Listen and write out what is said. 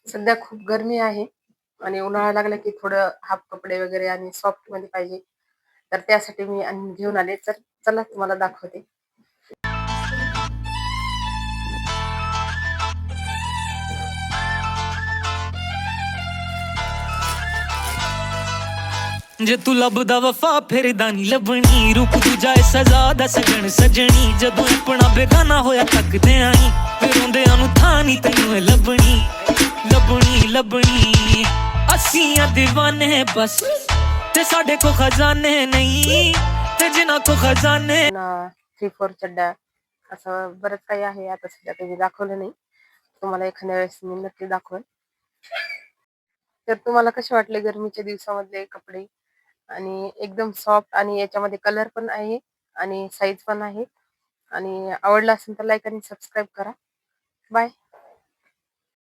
सध्या खूप गरमी आहे आणि उन्हाळा लागला की थोडं हाफ कपडे वगैरे आणि सॉफ्ट मध्ये पाहिजे. तर त्यासाठी मी घेऊन आले. तर चला तुम्हाला दाखवते. जे तू लभदा वफा फिरदा नी लभनी रूप दूजा सजा दा सजन सजनी जदों अपना बेगाना होया तकदे आई फिर रोंदियां नू थां नी तैनूं लभनी लभनी लभनी असीं दीवाने बस ते साडे को खजाने नहीं ते जिन्हां को खजाने 3-4 चड्डा असं बरंच काही आहे. आता सध्या काही दाखवलं नाही. तुम्हाला एखाद्या वेळेस मी नक्की दाखवेन. तर तुम्हाला कसे वाटले गरमीच्या दिवसामधले कपडे? आणि एकदम सॉफ्ट आणि याच्यामध्ये कलर पण आहे आणि साईज पण आहे. आणि आवडला असेल तर लाईक आणि सबस्क्राईब करा. बाय.